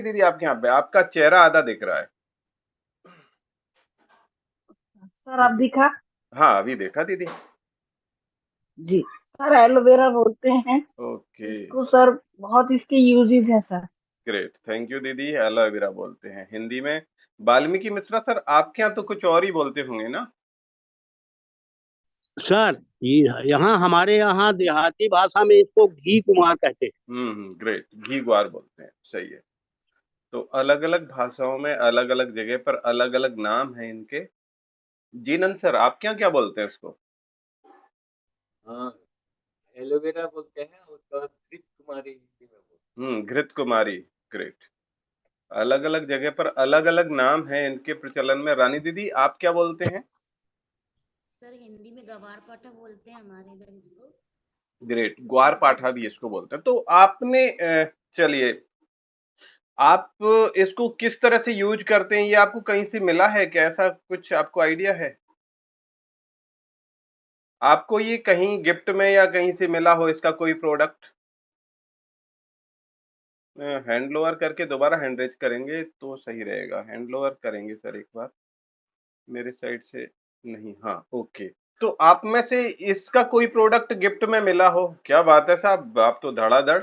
दीदी आपके यहाँ पे आपका चेहरा आधा दिख रहा है। सर आप दिखा। हाँ अभी देखा दीदी। जी। सर एलोवेरा बोलते हैं ओके। इसको सर। बहुत इसके यूजेस हैं सर। ग्रेट, थैंक यू दीदी। एलोवेरा बोलते हैं हिंदी में। वाल्मीकि मिश्रा सर आपके यहाँ तो कुछ और ही बोलते होंगे ना? सर यहाँ हमारे यहाँ देहाती भाषा में इसको घी कुमार कहते हैं। ग्रेट, घी ग्वार बोलते हैं, सही है। तो अलग अलग भाषाओं में अलग अलग जगह पर अलग अलग नाम है इनके। जीनन सर आपके यहाँ क्या बोलते हैं इसको? हाँ, एलोवेरा बोलते हैं, उसका घृत कुमारी हिंदी में बोलते घृत कुमारी। ग्रेट। अलग अलग जगह पर अलग अलग नाम है इनके प्रचलन में। रानी दीदी आप क्या बोलते हैं? सर हिंदी में गवार पाठा बोलते हैं हमारे इधर इसको। ग्रेट, ग्वार पाठा भी इसको बोलते हैं। तो आपने चलिए, आप इसको किस तरह से यूज करते हैं? ये आपको कहीं से मिला है क्या? ऐसा कुछ आपको आइडिया है? आपको ये कहीं गिफ्ट में या कहीं से मिला हो इसका कोई प्रोडक्ट? हैंड लोअर करके दोबारा हैंड रेज करेंगे तो सही रहेगा। हैंड लोअर करेंगे सर एक बार मेरे साइड से। नहीं, हाँ ओके। तो आप में से इसका कोई प्रोडक्ट गिफ्ट में मिला हो? क्या बात है साहब, आप तो धड़ाधड़।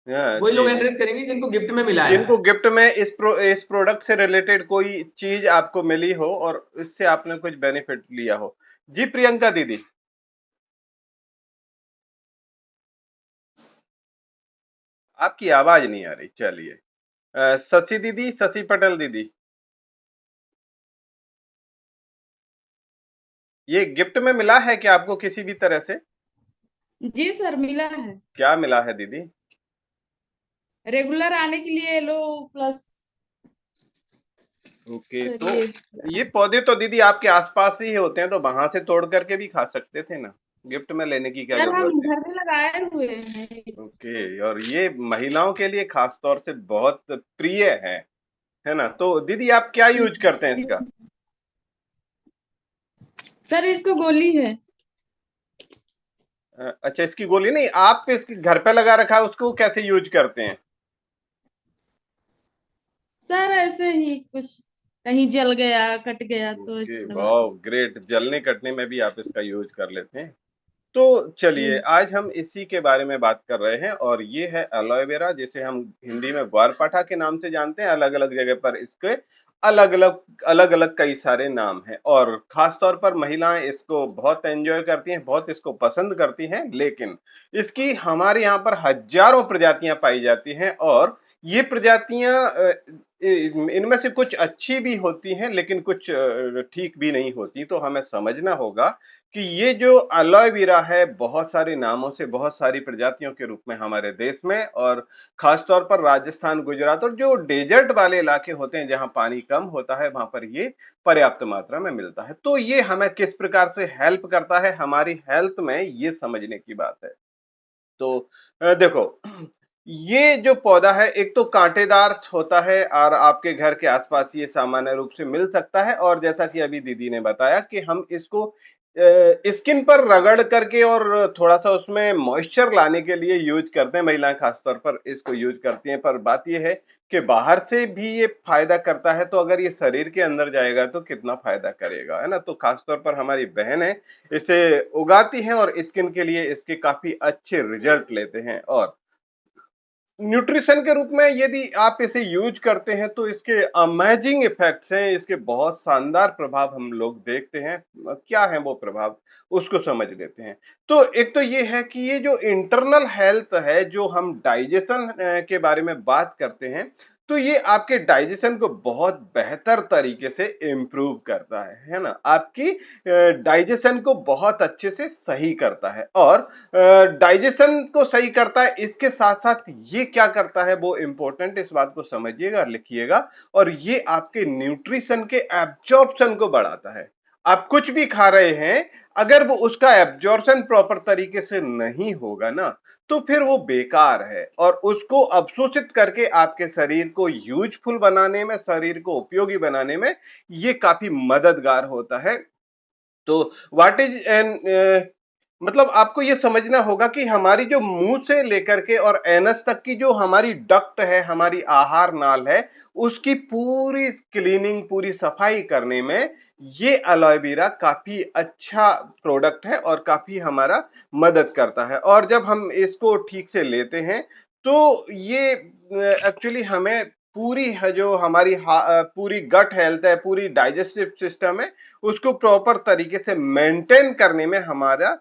हाँ वही लोग जी। एड्रेस करेंगे जिनको गिफ्ट में मिला है। जिनको गिफ्ट में इस प्रोडक्ट से रिलेटेड कोई चीज आपको मिली हो और इससे आपने कुछ बेनिफिट लिया हो। जी प्रियंका दीदी। आपकी आवाज नहीं आ रही। चलिए, शशि दीदी, शशि पटेल दीदी, ये गिफ्ट में मिला है क्या आपको किसी भी तरह से? जी सर मिला है। क्या मिला है दीदी? रेगुलर आने के लिए लो प्लस। ओके। सर तो ये ये पौधे तो दीदी आपके आसपास ही होते हैं, तो वहां से तोड़ करके भी खा सकते थे ना। गिफ्ट में लेने की क्या सर हम जरूरत है? घर में लगाए हुए हैं ओके। इसको। और ये महिलाओं के लिए खास तौर से बहुत प्रिय है ना? तो दीदी आप क्या यूज करते हैं इसका? सर इसको गोली है। अच्छा, इसकी गोली नहीं, आप इसके घर पे लगा रखा है, उसको कैसे यूज करते हैं? सर ऐसे ही कुछ कहीं जल गया कट गया तो ओके, इसको लगा वाह ग्रेट। जलने कटने में भी आप इसका यूज कर लेते हैं। तो चलिए, जी। आज हम इसी के बारे में बात कर रहे हैं और ये है एलोवेरा, जिसे हम हिंदी में ग्वारपाठा के नाम से जानते हैं। अलग अलग जगह पर इसके अलग अलग कई सारे नाम हैं और खास तौर पर महिलाएं इसको बहुत एंजॉय करती हैं, बहुत इसको पसंद करती हैं। लेकिन इसकी हमारे यहाँ पर हजारों प्रजातियां पाई जाती हैं और ये प्रजातियां इनमें से कुछ अच्छी भी होती हैं लेकिन कुछ ठीक भी नहीं होती। तो हमें समझना होगा कि ये जो एलोवेरा है बहुत सारे नामों से, बहुत सारी प्रजातियों के रूप में हमारे देश में और खास तौर पर राजस्थान, गुजरात और जो डेजर्ट वाले इलाके होते हैं जहां पानी कम होता है, वहां पर ये पर्याप्त मात्रा में मिलता है। तो ये हमें किस प्रकार से हेल्प करता है हमारी हेल्थ में, ये समझने की बात है। तो देखो, ये जो पौधा है एक तो कांटेदार होता है और आपके घर के आसपास ये सामान्य रूप से मिल सकता है। और जैसा कि अभी दीदी ने बताया कि हम इसको स्किन पर रगड़ करके और थोड़ा सा उसमें मॉइस्चर लाने के लिए यूज करते हैं। महिलाएं खासतौर पर इसको यूज करती हैं। पर बात यह है कि बाहर से भी ये फायदा करता है, तो अगर ये शरीर के अंदर जाएगा तो कितना फायदा करेगा, है ना? तो खासतौर पर हमारी बहन है, इसे उगाती हैं और स्किन के लिए इसके काफी अच्छे रिजल्ट लेते हैं। और न्यूट्रिशन के रूप में यदि आप इसे यूज करते हैं तो इसके अमेजिंग इफेक्ट्स हैं, इसके बहुत शानदार प्रभाव हम लोग देखते हैं। क्या है वो प्रभाव, उसको समझ लेते हैं। तो एक तो ये है कि ये जो इंटरनल हेल्थ है, जो हम डाइजेशन के बारे में बात करते हैं, तो ये आपके डाइजेशन को बहुत बेहतर तरीके से इम्प्रूव करता है ना? आपकी डाइजेशन को बहुत अच्छे से सही करता है। और डाइजेशन को सही करता है, इसके साथ साथ ये क्या करता है वो इंपॉर्टेंट, इस बात को समझिएगा, लिखिएगा। और ये आपके न्यूट्रिशन के एब्जॉर्प्शन को बढ़ाता है। आप कुछ भी खा रहे हैं, अगर वो उसका एब्जॉर्प्शन प्रॉपर तरीके से नहीं होगा ना, तो फिर वो बेकार है और उसको अवशोषित करके आपके शरीर को यूजफुल बनाने में, शरीर को उपयोगी बनाने में ये काफी मददगार होता है। तो व्हाट इज एन मतलब आपको ये समझना होगा कि हमारी जो मुंह से लेकर के और एनस तक की जो हमारी डक्ट है, हमारी आहार नाल है, उसकी पूरी क्लीनिंग, पूरी सफाई करने में ये एलोवेरा काफी अच्छा प्रोडक्ट है और काफी हमारा मदद करता है। और जब हम इसको ठीक से लेते हैं तो ये एक्चुअली हमें पूरी है जो हमारी पूरी गट हेल्थ है, पूरी डाइजेस्टिव सिस्टम है, उसको प्रॉपर तरीके से मेंटेन करने में हमारा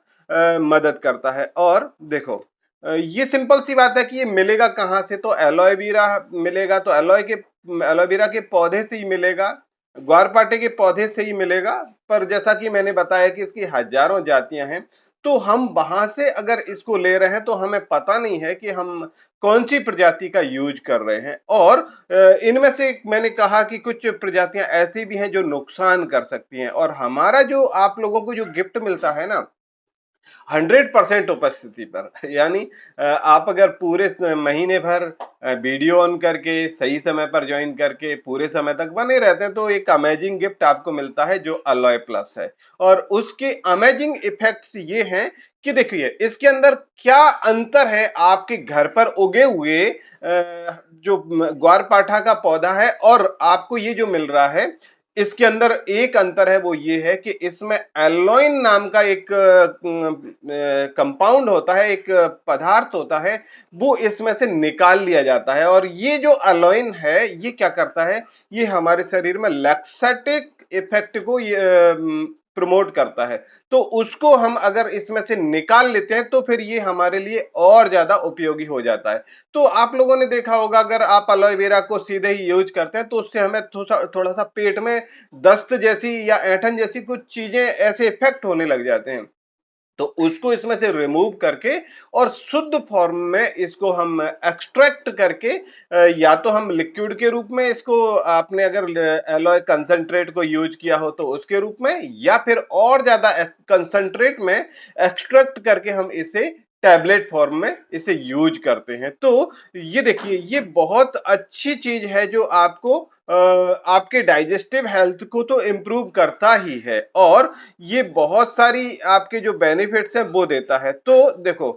मदद करता है। और देखो ये सिंपल सी बात है कि ये मिलेगा कहाँ से, तो एलोवेरा मिलेगा तो एलोवेरा के पौधे से ही मिलेगा, ग्वारपाठे के पौधे से ही मिलेगा। पर जैसा कि मैंने बताया कि इसकी हजारों जातियां हैं, तो हम वहां से अगर इसको ले रहे हैं तो हमें पता नहीं है कि हम कौन सी प्रजाति का यूज कर रहे हैं। और इनमें से मैंने कहा कि कुछ प्रजातियां ऐसी भी हैं जो नुकसान कर सकती हैं, और हमारा जो आप लोगों को जो गिफ्ट मिलता है ना 100% उपस्थिति पर, यानी आप अगर पूरे महीने भर वीडियो ऑन करके सही समय पर ज्वाइन करके पूरे समय तक बने रहते हैं तो एक अमेजिंग गिफ्ट आपको मिलता है जो अलोय प्लस है। और उसके अमेजिंग इफेक्ट्स ये हैं कि देखिए इसके अंदर क्या अंतर है आपके घर पर उगे हुए जो ग्वारपाठा का पौधा है और आपको ये जो मिल रहा है। इसके अंदर एक अंतर है, वो ये है कि इसमें एलोइन नाम का एक कंपाउंड होता है, एक पदार्थ होता है, वो इसमें से निकाल लिया जाता है। और ये जो एलोइन है ये क्या करता है, ये हमारे शरीर में लैक्सेटिक इफेक्ट को प्रमोट करता है। तो उसको हम अगर इसमें से निकाल लेते हैं तो फिर ये हमारे लिए और ज्यादा उपयोगी हो जाता है। तो आप लोगों ने देखा होगा अगर आप एलोवेरा को सीधे ही यूज करते हैं तो उससे हमें थोड़ा सा पेट में दस्त जैसी या ऐंठन जैसी कुछ चीजें ऐसे इफेक्ट होने लग जाते हैं। तो उसको इसमें से रिमूव करके और शुद्ध फॉर्म में इसको हम एक्सट्रैक्ट करके या तो हम लिक्विड के रूप में इसको, आपने अगर एलॉय कंसंट्रेट को यूज किया हो तो उसके रूप में, या फिर और ज्यादा कंसंट्रेट में एक्सट्रैक्ट करके हम इसे टैबलेट फॉर्म में इसे यूज करते हैं। तो ये देखिए ये बहुत अच्छी चीज है जो आपको आपके डाइजेस्टिव हेल्थ को तो इम्प्रूव करता ही है और ये बहुत सारी आपके जो बेनिफिट्स हैं वो देता है। तो देखो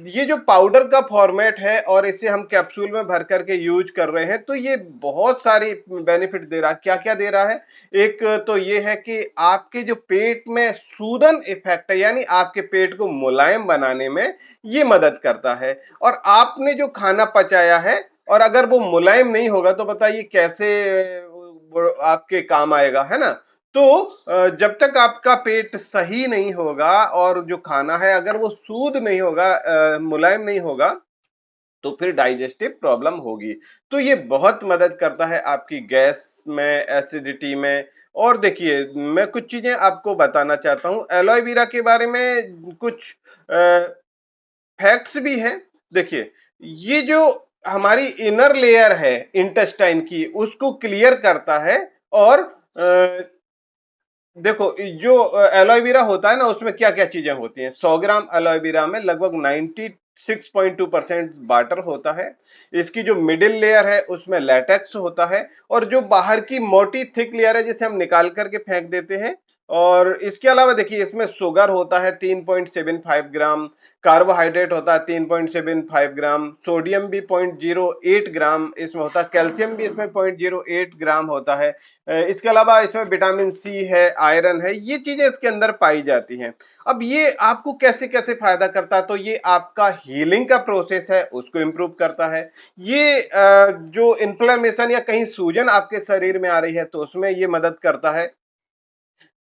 ये जो पाउडर का फॉर्मेट है और इसे हम कैप्सूल में भर करके यूज कर रहे हैं तो ये बहुत सारी बेनिफिट दे रहा है। क्या क्या दे रहा है, एक तो ये है कि आपके जो पेट में सूदन इफेक्ट है, यानी आपके पेट को मुलायम बनाने में ये मदद करता है। और आपने जो खाना पचाया है और अगर वो मुलायम नहीं होगा तो बताइए कैसे वो आपके काम आएगा, है ना। तो जब तक आपका पेट सही नहीं होगा और जो खाना है अगर वो सूद नहीं होगा, मुलायम नहीं होगा, तो फिर डाइजेस्टिव प्रॉब्लम होगी। तो ये बहुत मदद करता है आपकी गैस में, एसिडिटी में। और देखिए मैं कुछ चीजें आपको बताना चाहता हूँ एलोवेरा के बारे में, कुछ फैक्ट्स भी हैं। देखिए ये जो हमारी इनर लेयर है इंटेस्टाइन की उसको क्लियर करता है। और देखो जो एलोवेरा होता है ना उसमें क्या क्या चीजें होती हैं। 100 ग्राम एलोवेरा में लगभग 96.2% वाटर होता है। इसकी जो मिडिल लेयर है उसमें लेटेक्स होता है और जो बाहर की मोटी थिक लेयर है जिसे हम निकाल करके फेंक देते हैं। और इसके अलावा देखिए इसमें शुगर होता है 3.75 ग्राम, कार्बोहाइड्रेट होता है 3.75 ग्राम, सोडियम भी 0.08 ग्राम इसमें होता है, कैल्शियम भी इसमें 0.08 ग्राम होता है। इसके अलावा इसमें विटामिन सी है, आयरन है, ये चीजें इसके अंदर पाई जाती हैं। अब ये आपको कैसे कैसे फायदा करता है, तो ये आपका हीलिंग का प्रोसेस है उसको इंप्रूव करता है। ये जो इन्फ्लेमेशन या कहीं सूजन आपके शरीर में आ रही है तो उसमें ये मदद करता है।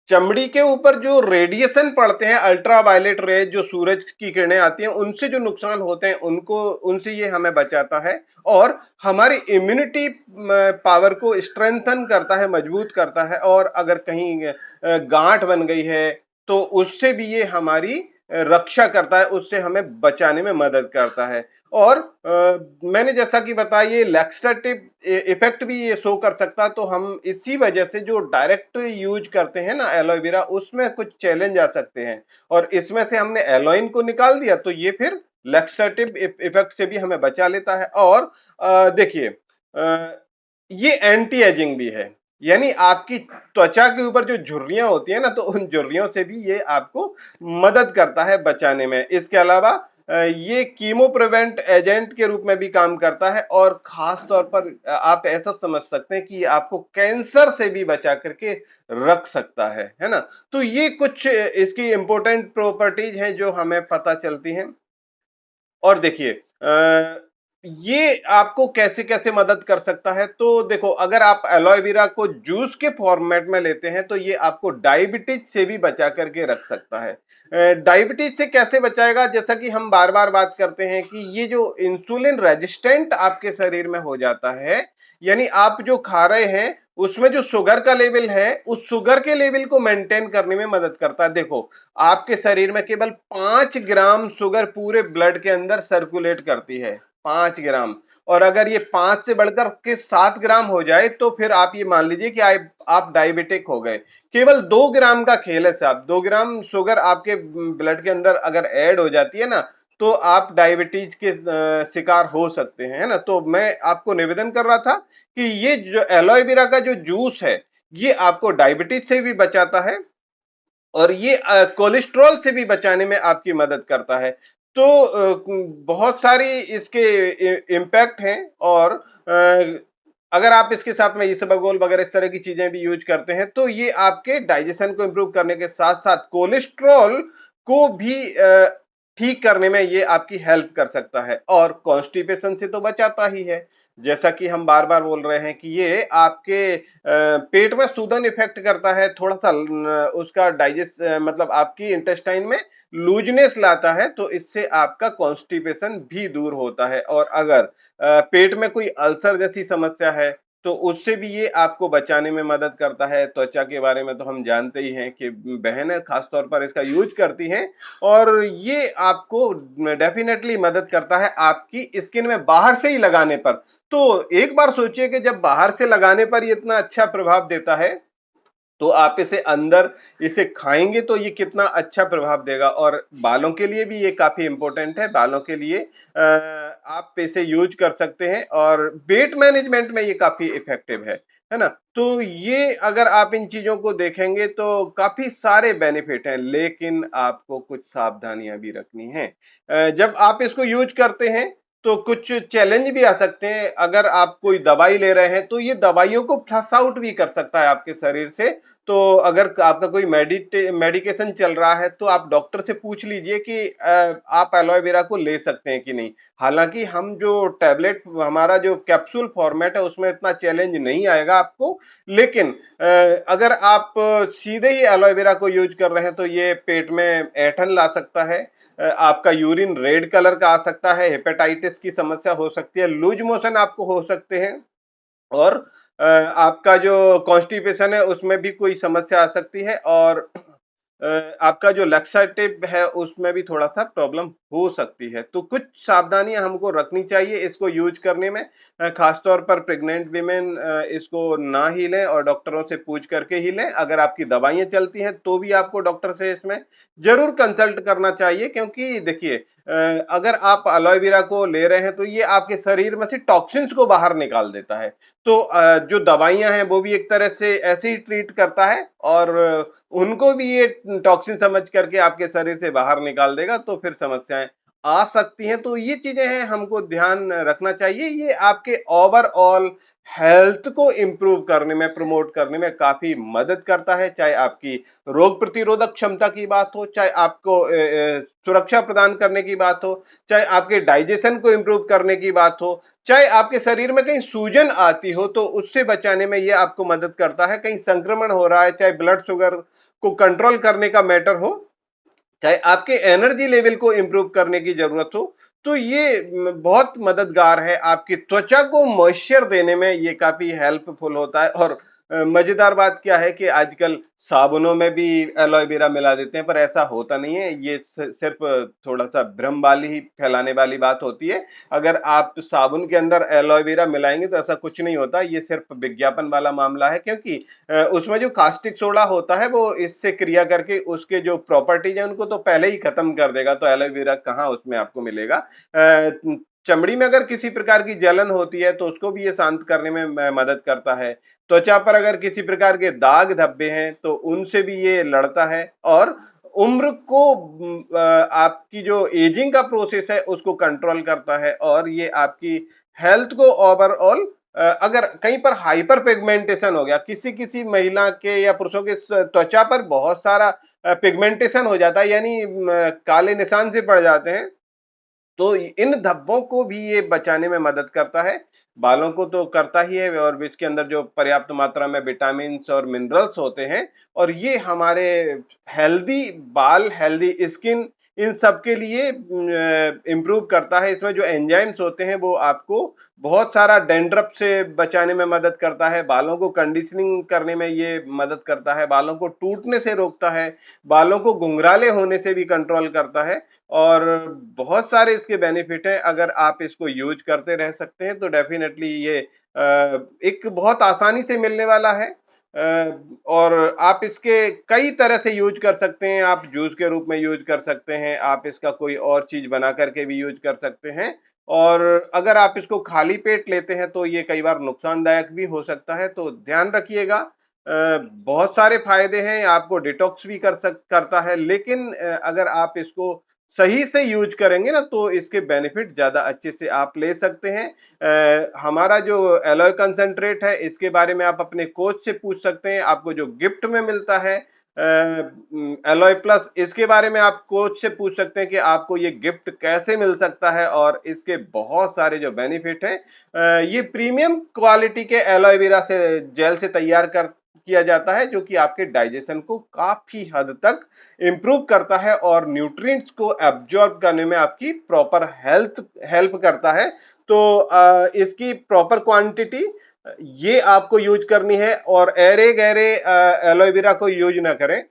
चमड़ी के ऊपर जो रेडिएशन पड़ते हैं, अल्ट्रावायलेट रेज, जो सूरज की किरणें आती हैं उनसे जो नुकसान होते हैं उनसे ये हमें बचाता है। और हमारी इम्यूनिटी पावर को स्ट्रेंथन करता है, मजबूत करता है। और अगर कहीं गांठ बन गई है तो उससे भी ये हमारी रक्षा करता है, उससे हमें बचाने में मदद करता है। और मैंने जैसा कि बताया ये लैक्सेटिव इफेक्ट भी ये शो कर सकता है। तो हम इसी वजह से जो डायरेक्ट यूज करते हैं ना एलोवेरा, उसमें कुछ चैलेंज आ सकते हैं। और इसमें से हमने एलोइन को निकाल दिया तो ये फिर लैक्सेटिव इफेक्ट से भी हमें बचा लेता है। और देखिए ये एंटी एजिंग भी है। यानी आपकी त्वचा के ऊपर जो झुर्रियां होती है ना, तो उन झुर्रियों से भी ये आपको मदद करता है बचाने में। इसके अलावा ये कीमो प्रिवेंट एजेंट के रूप में भी काम करता है, और खास तौर पर आप ऐसा समझ सकते हैं कि ये आपको कैंसर से भी बचा करके रख सकता है ना। तो ये कुछ इसकी इंपॉर्टेंट प्रॉपर्टीज हैं जो हमें पता चलती हैं। और देखिए ये आपको कैसे कैसे मदद कर सकता है। तो देखो, अगर आप एलोए वेरा को जूस के फॉर्मेट में लेते हैं तो ये आपको डायबिटीज से भी बचा करके रख सकता है। डायबिटीज से कैसे बचाएगा, जैसा कि हम बार बार बात करते हैं कि ये जो इंसुलिन रेजिस्टेंट आपके शरीर में हो जाता है, यानी आप जो खा रहे हैं उसमें जो शुगर का लेवल है, उस शुगर के लेवल को मेंटेन करने में मदद करता है। देखो, आपके शरीर में केवल 5 ग्राम शुगर पूरे ब्लड के अंदर सर्कुलेट करती है, 5 ग्राम। और अगर ये 5 से बढ़कर के 7 ग्राम हो जाए तो फिर आप ये मान लीजिए कि आप डायबिटिक हो गए। केवल 2 ग्राम का खेल है साहब, 2 ग्राम शुगर आपके ब्लड के अंदर अगर ऐड हो जाती है ना, तो आप डायबिटीज के शिकार हो सकते हैं, है ना। तो मैं आपको निवेदन कर रहा था कि ये जो एलोए वेरा का जो जूस है, ये आपको डायबिटीज से भी बचाता है, और ये कोलेस्ट्रॉल से भी बचाने में आपकी मदद करता है। तो बहुत सारी इसके इम्पैक्ट हैं। और अगर आप इसके साथ में इसबगोल वगैरह इस तरह की चीजें भी यूज करते हैं तो ये आपके डाइजेशन को इंप्रूव करने के साथ साथ कोलेस्ट्रॉल को भी ठीक करने में ये आपकी हेल्प कर सकता है, और कॉन्स्टिपेशन से तो बचाता ही है। जैसा कि हम बार बार बोल रहे हैं कि ये आपके पेट में सूदन इफेक्ट करता है, थोड़ा सा उसका डाइजेस्ट मतलब आपकी इंटेस्टाइन में लूजनेस लाता है, तो इससे आपका कॉन्स्टिपेशन भी दूर होता है। और अगर पेट में कोई अल्सर जैसी समस्या है तो उससे भी ये आपको बचाने में मदद करता है। त्वचा के बारे में तो हम जानते ही हैं कि बहनें खास तौर पर इसका यूज करती हैं, और ये आपको डेफिनेटली मदद करता है आपकी स्किन में बाहर से ही लगाने पर। तो एक बार सोचिए कि जब बाहर से लगाने पर ये इतना अच्छा प्रभाव देता है, तो आप इसे अंदर इसे खाएंगे तो ये कितना अच्छा प्रभाव देगा। और बालों के लिए भी ये काफी इंपॉर्टेंट है, बालों के लिए आप इसे यूज कर सकते हैं, और वेट मैनेजमेंट में ये काफी इफेक्टिव है ना। तो ये अगर आप इन चीजों को देखेंगे तो काफी सारे बेनिफिट हैं, लेकिन आपको कुछ सावधानियां भी रखनी है। जब आप इसको यूज करते हैं तो कुछ चैलेंज भी आ सकते हैं। अगर आप कोई दवाई ले रहे हैं तो ये दवाइयों को फ्लश आउट भी कर सकता है आपके शरीर से। तो अगर आपका कोई मेडिकेशन चल रहा है तो आप डॉक्टर से पूछ लीजिए कि आप एलोए वेरा को ले सकते हैं कि नहीं। हालांकि हम जो टैबलेट, हमारा जो कैप्सूल फॉर्मेट है उसमें इतना चैलेंज नहीं आएगा आपको, लेकिन अगर आप सीधे ही एलोए वेरा को यूज कर रहे हैं तो ये पेट में ऐंठन ला सकता है, आपका यूरिन रेड कलर का आ सकता है, हेपेटाइटिस की समस्या हो सकती है, लूज मोशन आपको हो सकते हैं, और आपका जो कॉन्स्टिपेशन है उसमें भी कोई समस्या आ सकती है, और आपका जो लैक्सेटिव है उसमें भी थोड़ा सा प्रॉब्लम हो सकती है। तो कुछ सावधानियां हमको रखनी चाहिए इसको यूज करने में। खासतौर पर प्रेग्नेंट विमेन इसको ना ही लें, और डॉक्टरों से पूछ करके ही लें। अगर आपकी दवाइयां चलती हैं तो भी आपको डॉक्टर से इसमें जरूर कंसल्ट करना चाहिए, क्योंकि देखिए अगर आप एलोए वेरा को ले रहे हैं तो ये आपके शरीर में से टॉक्सिन्स को बाहर निकाल देता है। तो जो दवाइयां हैं वो भी एक तरह से ऐसे ही ट्रीट करता है, और उनको भी ये टॉक्सिन समझ करके आपके शरीर से बाहर निकाल देगा, तो फिर समस्याएं आ सकती हैं। तो ये चीजें हैं, हमको ध्यान रखना चाहिए। ये आपके ओवरऑल हेल्थ को इंप्रूव करने में, प्रमोट करने में काफी मदद करता है, चाहे आपकी रोग प्रतिरोधक क्षमता की बात हो, चाहे आपको सुरक्षा प्रदान करने की बात हो, चाहे आपके डाइजेशन को इंप्रूव करने की बात हो, चाहे आपके शरीर में कहीं सूजन आती हो तो उससे बचाने में ये आपको मदद करता है। कहीं संक्रमण हो रहा है, चाहे ब्लड शुगर को कंट्रोल करने का मैटर हो, चाहे आपके एनर्जी लेवल को इंप्रूव करने की जरूरत हो, तो ये बहुत मददगार है। आपकी त्वचा को मॉइस्चर देने में ये काफी हेल्पफुल होता है। और मजेदार बात क्या है कि आजकल साबुनों में भी एलोए वेरा मिला देते हैं, पर ऐसा होता नहीं है। ये सिर्फ थोड़ा सा भ्रम वाली ही फैलाने वाली बात होती है। अगर आप साबुन के अंदर एलोए वेरा मिलाएंगे तो ऐसा कुछ नहीं होता, ये सिर्फ विज्ञापन वाला मामला है, क्योंकि उसमें जो कास्टिक सोडा होता है वो इससे क्रिया करके उसके जो प्रॉपर्टीज है उनको तो पहले ही खत्म कर देगा, तो एलोए वेरा कहाँ उसमें आपको मिलेगा। चमड़ी में अगर किसी प्रकार की जलन होती है तो उसको भी ये शांत करने में मदद करता है। त्वचा पर अगर किसी प्रकार के दाग धब्बे हैं तो उनसे भी ये लड़ता है, और उम्र को आपकी जो एजिंग का प्रोसेस है उसको कंट्रोल करता है, और ये आपकी हेल्थ को ओवरऑल, अगर कहीं पर हाइपर पिगमेंटेशन हो गया, किसी किसी महिला के या पुरुषों के त्वचा पर बहुत सारा पिगमेंटेशन हो जाता है, यानी काले निशान से पड़ जाते हैं, तो इन धब्बों को भी ये बचाने में मदद करता है। बालों को तो करता ही है, और इसके अंदर जो पर्याप्त मात्रा में विटामिन और मिनरल्स होते हैं, और ये हमारे हेल्दी बाल, हेल्दी स्किन, इन सब के लिए इम्प्रूव करता है। इसमें जो एंजाइम्स होते हैं वो आपको बहुत सारा डैंड्रफ से बचाने में मदद करता है, बालों को कंडीशनिंग करने में ये मदद करता है, बालों को टूटने से रोकता है, बालों को घुंघराले होने से भी कंट्रोल करता है, और बहुत सारे इसके बेनिफिट हैं। अगर आप इसको यूज करते रह सकते हैं तो डेफिनेटली ये एक बहुत आसानी से मिलने वाला है, और आप इसके कई तरह से यूज कर सकते हैं। आप जूस के रूप में यूज कर सकते हैं, आप इसका कोई और चीज बना करके भी यूज कर सकते हैं, और अगर आप इसको खाली पेट लेते हैं तो ये कई बार नुकसानदायक भी हो सकता है, तो ध्यान रखिएगा। बहुत सारे फायदे हैं, आपको डिटॉक्स भी करता है, लेकिन अगर आप इसको सही से यूज करेंगे ना तो इसके बेनिफिट ज्यादा अच्छे से आप ले सकते हैं। हमारा जो एलॉय कंसंट्रेट है इसके बारे में आप अपने कोच से पूछ सकते हैं। आपको जो गिफ्ट में मिलता है एलॉय प्लस, इसके बारे में आप कोच से पूछ सकते हैं कि आपको ये गिफ्ट कैसे मिल सकता है, और इसके बहुत सारे जो बेनिफिट हैं। ये प्रीमियम क्वालिटी के एलॉय वेरा से जेल से तैयार किया जाता है, जो कि आपके डाइजेशन को काफी हद तक इंप्रूव करता है और न्यूट्रिएंट्स को एब्जॉर्ब करने में आपकी प्रॉपर हेल्प करता है। तो इसकी प्रॉपर क्वांटिटी ये आपको यूज करनी है, और एरे गैरे एलोवेरा को यूज ना करें।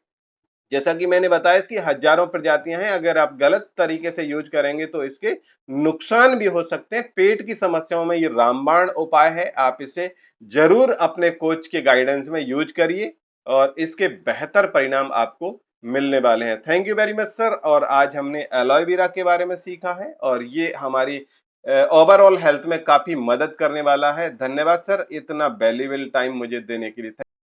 जैसा कि मैंने बताया इसकी हजारों प्रजातियां हैं, अगर आप गलत तरीके से यूज करेंगे तो इसके नुकसान भी हो सकते हैं। पेट की समस्याओं में ये रामबाण उपाय है, आप इसे जरूर अपने कोच के गाइडेंस में यूज करिए और इसके बेहतर परिणाम आपको मिलने वाले हैं। Thank you very much sir. और आज हमने एलोवेरा के बारे में सीखा है, और ये हमारी ओवरऑल हेल्थ में काफी मदद करने वाला है। धन्यवाद सर, इतना वैल्यूएबल टाइम मुझे देने के लिए।